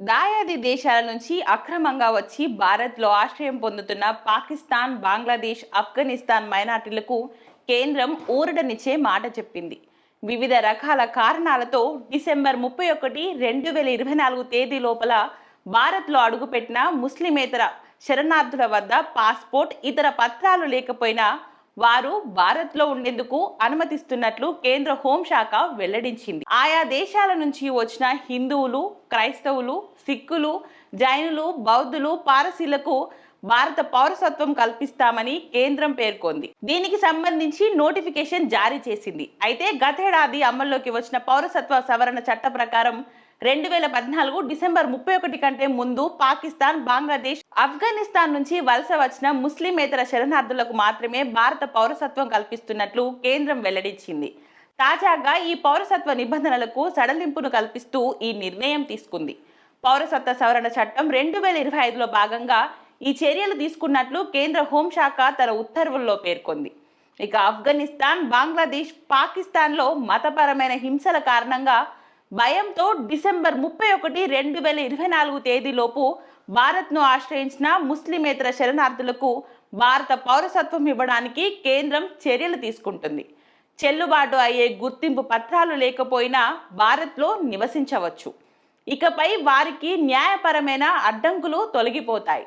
దాయాది దేశాల నుంచి అక్రమంగా వచ్చి భారత్లో ఆశ్రయం పొందుతున్న పాకిస్తాన్, బంగ్లాదేశ్, ఆఫ్ఘనిస్తాన్ మైనార్టీలకు కేంద్రం ఊరటనిచ్చే మాట చెప్పింది. వివిధ రకాల కారణాలతో డిసెంబర్ 31, 2024 తేదీ లోపల భారత్లో అడుగుపెట్టిన ముస్లిమేతర శరణార్థుల వద్ద పాస్పోర్ట్, ఇతర పత్రాలు లేకపోయినా వారు భారత్లో ఉండేందుకు అనుమతిస్తున్నట్లు కేంద్ర హోంశాఖ వెల్లడించింది. ఆయా దేశాల నుంచి వచ్చిన హిందువులు, క్రైస్తవులు, సిక్కులు, జైనులు, బౌద్ధులు, పారసీలకు భారత పౌరసత్వం కల్పిస్తామని కేంద్రం పేర్కొంది. దీనికి సంబంధించి నోటిఫికేషన్ జారీ చేసింది. అయితే గతేడాది అమల్లోకి వచ్చిన పౌరసత్వ సవరణ చట్ట ప్రకారం 2014 డిసెంబర్ 31 కంటే ముందు పాకిస్తాన్, బంగ్లాదేశ్, ఆఫ్ఘనిస్తాన్ నుంచి వలస వచ్చిన ముస్లిమేతర శరణార్థులకు మాత్రమే భారత పౌరసత్వం కల్పిస్తున్నట్లు కేంద్రం వెల్లడించింది. తాజాగా ఈ పౌరసత్వ నిబంధనలకు సడలింపును కల్పిస్తూ ఈ నిర్ణయం తీసుకుంది. పౌరసత్వ సవరణ చట్టం 2025లో భాగంగా ఈ చర్యలు తీసుకున్నట్లు కేంద్ర హోంశాఖ తన ఉత్తర్వుల్లో పేర్కొంది. ఇక ఆఫ్ఘనిస్తాన్, బంగ్లాదేశ్, పాకిస్తాన్లో మతపరమైన హింసల కారణంగా భయంతో డిసెంబర్ 31, 2024 తేదీలోపు భారత్ను ఆశ్రయించిన ముస్లిమేతర శరణార్థులకు భారత పౌరసత్వం ఇవ్వడానికి కేంద్రం చర్యలు తీసుకుంటుంది. చెల్లుబాటు అయ్యే గుర్తింపు పత్రాలు లేకపోయినా భారత్లో నివసించవచ్చు. ఇకపై వారికి న్యాయపరమైన అడ్డంకులు తొలగిపోతాయి.